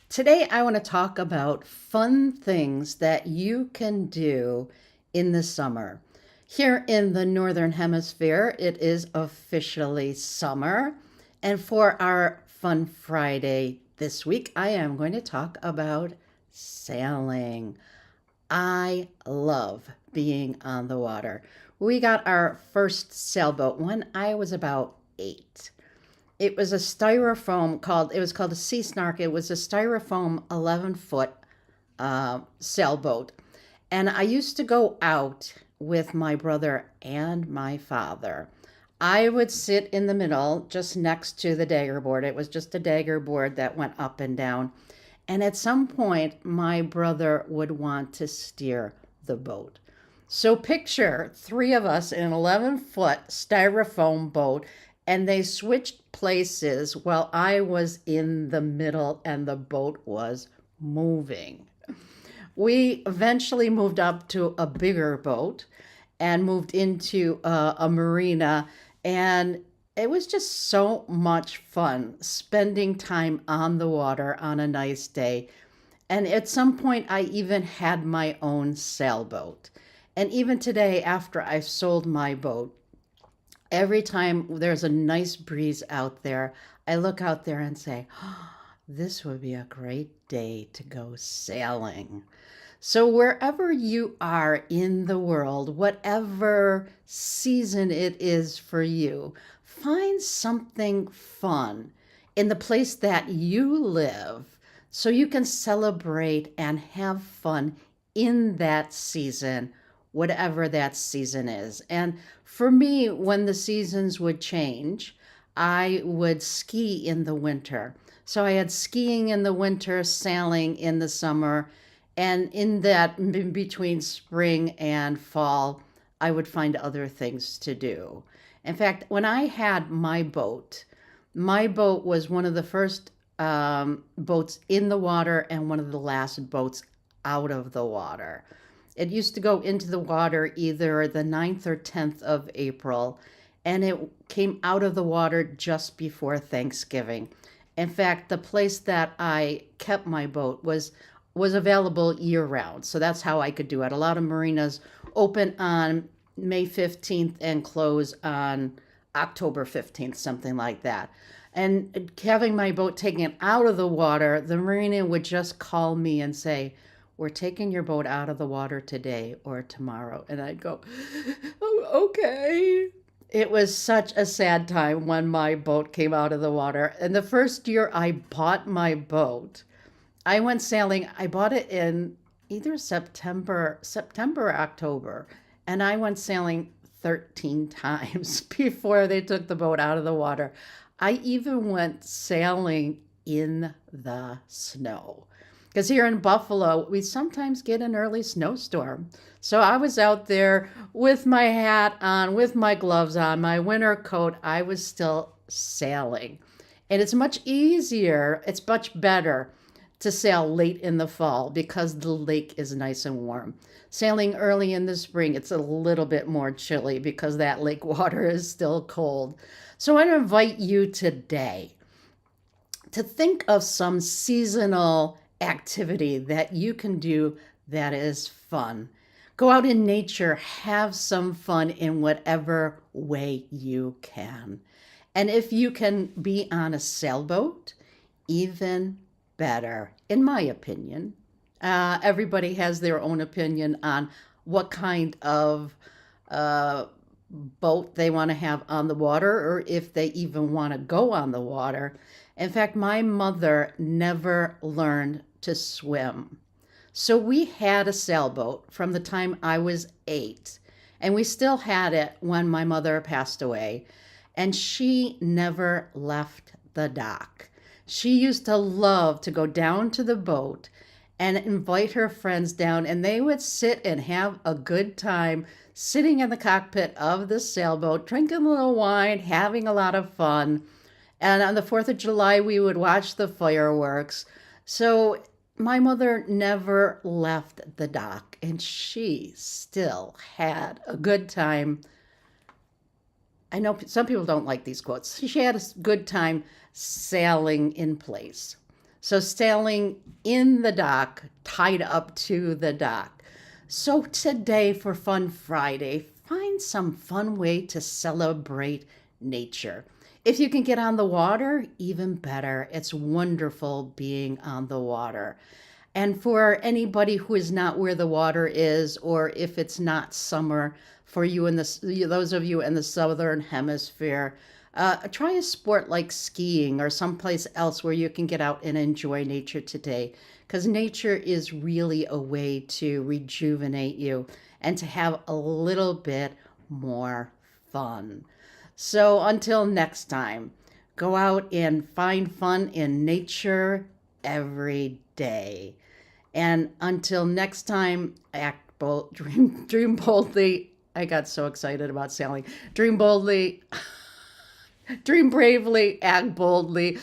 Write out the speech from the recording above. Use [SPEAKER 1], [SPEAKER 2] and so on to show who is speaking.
[SPEAKER 1] Today, I want to talk about fun things that you can do in the summer. Here in the Northern Hemisphere, it is officially summer. And for our Fun Friday this week, I am going to talk about sailing. I love being on the water. We got our first sailboat when I was about 8. It was a styrofoam it was called a Sea Snark. It was a styrofoam 11-foot sailboat. And I used to go out with my brother and my father. I would sit in the middle just next to the dagger board. It was just a dagger board that went up and down. And at some point, my brother would want to steer the boat. So picture three of us in an 11-foot styrofoam boat, and they switched places while I was in the middle and the boat was moving. We eventually moved up to a bigger boat and moved into a marina, and it was just so much fun spending time on the water on a nice day. And at some point, I even had my own sailboat. And even today, after I've sold my boat, every time there's a nice breeze out there, I look out there and say, oh, this would be a great day to go sailing. So, wherever you are in the world, whatever season it is for you, find something fun in the place that you live so you can celebrate and have fun in that season, whatever that season is. And for me, when the seasons would change, I would ski in the winter. So I had skiing in the winter, sailing in the summer, and in that in between spring and fall, I would find other things to do. In fact, when I had my boat was one of the first boats in the water and one of the last boats out of the water. It used to go into the water either the 9th or 10th of April, and it came out of the water just before Thanksgiving. In fact, the place that I kept my boat was available year round. So that's how I could do it. A lot of marinas open on May 15th and close on October 15th, something like that. And having my boat taken out of the water, the marina would just call me and say, we're taking your boat out of the water today or tomorrow. And I'd go, oh, okay. It was such a sad time when my boat came out of the water. And the first year I bought my boat, I went sailing. I bought it in either September or October, and I went sailing 13 times before they took the boat out of the water. I even went sailing in the snow. Because here in Buffalo, we sometimes get an early snowstorm. So I was out there with my hat on, with my gloves on, my winter coat. I was still sailing. And it's much easier, it's much better to sail late in the fall because the lake is nice and warm. Sailing early in the spring, it's a little bit more chilly because that lake water is still cold. So I invite you today to think of some seasonal activity that you can do that is fun. Go out in nature, have some fun in whatever way you can. And if you can be on a sailboat, even better, in my opinion. Everybody has their own opinion on what kind of boat they want to have on the water or if they even want to go on the water. In fact, my mother never learned to swim. So we had a sailboat from the time I was 8, and we still had it when my mother passed away, and she never left the dock. She used to love to go down to the boat and invite her friends down, and they would sit and have a good time sitting in the cockpit of the sailboat, drinking a little wine, having a lot of fun. And on the 4th of July, we would watch the fireworks. So my mother never left the dock, and she still had a good time. I know some people don't like these quotes. She had a good time sailing in place. So sailing in the dock, tied up to the dock. So today for Fun Friday, find some fun way to celebrate nature. If you can get on the water, even better. It's wonderful being on the water. And for anybody who is not where the water is, or if it's not summer for you in those of you in the southern hemisphere, try a sport like skiing or someplace else where you can get out and enjoy nature today. Because nature is really a way to rejuvenate you and to have a little bit more fun. So until next time, go out and find fun in nature every day. And until next time, act bold, dream boldly. I got so excited about sailing. Dream boldly, dream bravely, act boldly.